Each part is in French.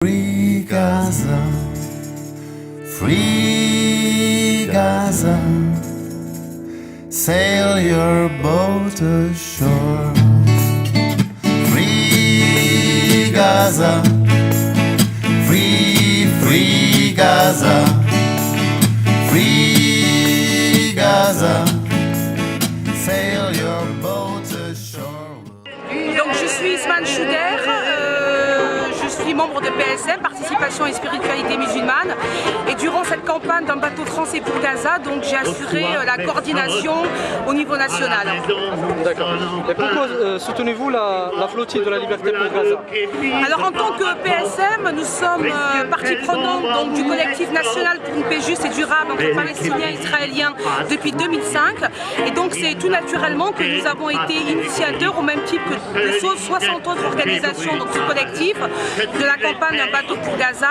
Free Gaza, free Gaza, sail your boat ashore. Free Gaza, free Gaza, free Gaza, sail your boat ashore. Donc je suis Isman Chouder, je suis membre de PSM, Participation et Spiritualité Musulmane, et durant cette campagne d'un bateau français pour Gaza, donc j'ai assuré la coordination au niveau national. D'accord. Et pourquoi soutenez-vous la flottille de la liberté pour Gaza? Alors en tant que PSM, nous sommes partie prenante donc, du collectif national pour une paix juste et durable entre Palestiniens et Israéliens depuis 2005, et donc c'est tout naturellement que nous avons été initiateurs au même type que les 60 autres organisations donc ce collectif de la campagne Un bateau pour Gaza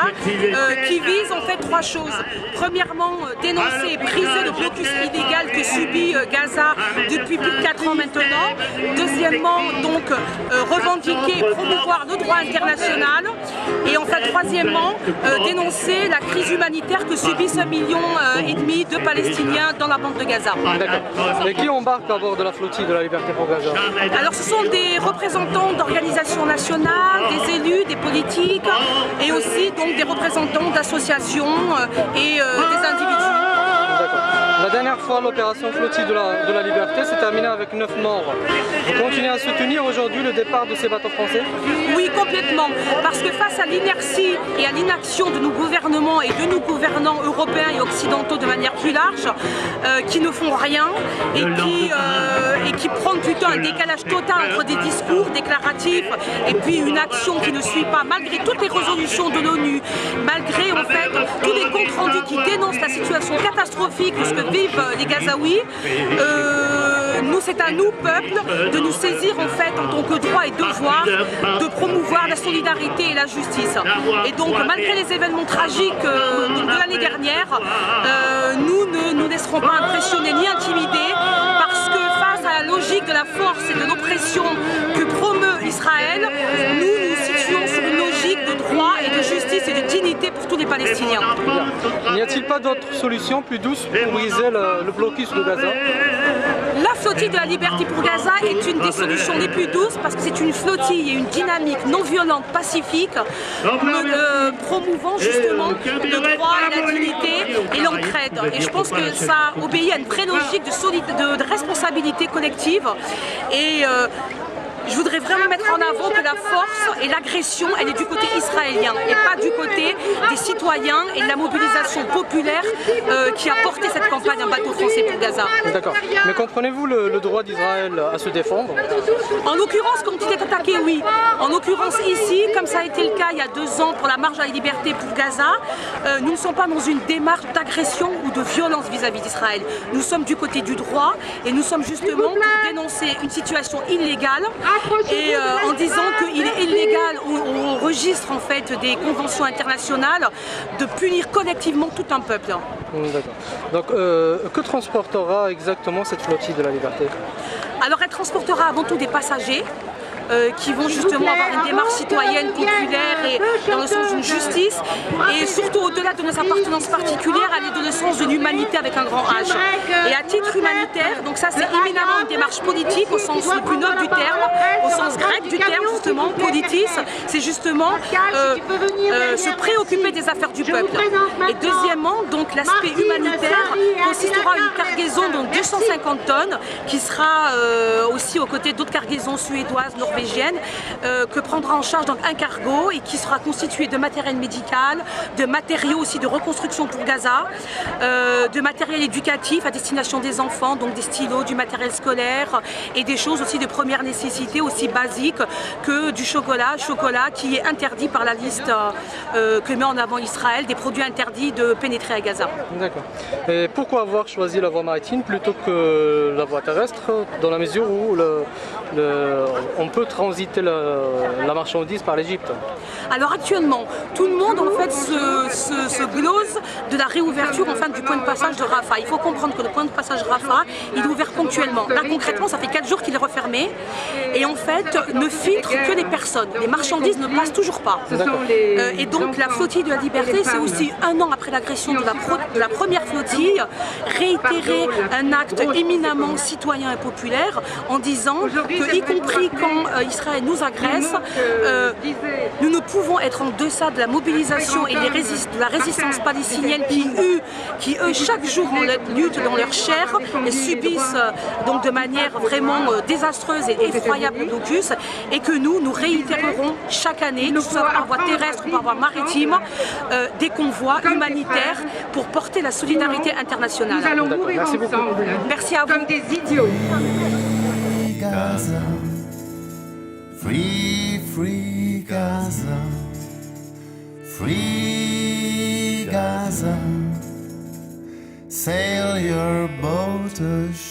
qui vise en fait trois choses. Premièrement, dénoncer et briser le blocus illégal que subit Gaza depuis plus de 4 ans maintenant. Deuxièmement, donc revendiquer et promouvoir le droit international. Et enfin, troisièmement, dénoncer la crise humanitaire que subissent 1,5 million de Palestiniens dans la bande de Gaza. D'accord. Et qui embarque à bord de la flottille de la liberté pour Gaza? Alors ce sont des représentants d'organisations nationales, des élus, des politiques et aussi donc des représentants d'associations et des individus. La dernière fois, l'opération flottille de la liberté s'est terminée avec 9 morts. Vous continuez à soutenir aujourd'hui le départ de ces bateaux français? Oui, complètement. Parce que face à l'inertie et à l'inaction de nos gouvernements et de nos gouvernants européens et occidentaux de manière plus large, qui ne font rien et qui prennent plutôt un décalage total entre des discours déclaratifs et puis une action qui ne suit pas, malgré toutes les résolutions de l'ONU, malgré en fait tous les comptes rendus qui dénoncent la situation catastrophique de ce que vivent les Gazaouis, nous c'est à nous, peuple, de nous saisir en fait en tant que droit et devoir de promouvoir la solidarité et la justice. Et donc malgré les événements tragiques de l'année dernière, nous ne nous laisserons pas impressionner ni intimider, parce que face à la logique de la force et de l'oppression que promeut Israël, nous nous situons sur une logique de droit et de justice et de dignité pour tous les Palestiniens. N'y a-t-il pas d'autre solution plus douce pour briser le blocus de Gaza? La flottille de la liberté pour Gaza est une des solutions les plus douces parce que c'est une flottille et une dynamique non violente, pacifique, promouvant justement le droit et la dignité et l'entraide. Et je pense que ça obéit à une vraie logique de responsabilité collective. Et je voudrais vraiment mettre en avant que la force et l'agression, elle est du côté israélien et pas du côté des citoyens et de la mobilisation populaire qui a porté cette campagne Un bateau français pour Gaza. D'accord. Mais comprenez-vous le droit d'Israël à se défendre? En l'occurrence, quand il est attaqué, oui. En l'occurrence ici, comme ça a été le cas il y a 2 ans pour la marche à la liberté pour Gaza, nous ne sommes pas dans une démarche d'agression ou de violence vis-à-vis d'Israël. Nous sommes du côté du droit et nous sommes justement pour dénoncer une situation illégale et en disant qu'il est illégal au registre en fait des conventions internationales de punir collectivement tout un peuple. D'accord. Donc que transportera exactement cette flottille de la liberté? Alors elle transportera avant tout des passagers qui vont justement avoir une démarche citoyenne, populaire et dans le sens d'une justice, et surtout au-delà de nos appartenances particulières, aller dans le sens de l'humanité avec un grand H. Et à titre humanitaire, donc ça c'est éminemment une démarche politique au sens le plus noble du terme, au sens grec du terme justement, politis, c'est justement se préoccuper des affaires du peuple. Et deuxièmement, donc l'aspect humanitaire consistera à une cargaison de 250 tonnes qui sera aussi aux côtés d'autres cargaisons suédoises, norvégiennes, que prendra en charge donc un cargo et qui sera constitué de matériel médical, de matériaux aussi de reconstruction pour Gaza, de matériel éducatif à destination des enfants, donc des stylos, du matériel scolaire et des choses aussi de première nécessité aussi basiques que du chocolat qui est interdit par la liste que met en avant Israël des produits interdits de pénétrer à Gaza. D'accord. Et pourquoi avoir choisi la voie maritime plutôt que la voie terrestre, dans la mesure où on peut transiter la marchandise par l'Égypte? Alors actuellement, tout le monde en fait se glose de la réouverture enfin du point de passage de Rafah. Il faut comprendre que le point de passage Rafah, il est ouvert ponctuellement. Là concrètement, ça fait 4 jours qu'il est refermé et en fait ne filtre que les personnes. Les marchandises ne passent toujours pas. Et donc la flottille de la liberté, c'est aussi 1 an après l'agression de la première flottille, réitérer un acte éminemment citoyen et populaire en disant que, y compris quand Israël nous agresse, nous ne pouvons être en deçà de la mobilisation et de la résistance palestinienne qui eux chaque jour luttent dans leur chair et subissent donc de manière vraiment désastreuse et effroyable le blocus, et que nous réitérerons chaque année, que ce soit par voie terrestre ou par voie maritime, des convois humanitaires pour porter la solidarité internationale. Nous allons mourir ensemble. Merci à vous. Comme des idiots. Gaza, free, free Gaza, free Gaza, sail your boat ashore.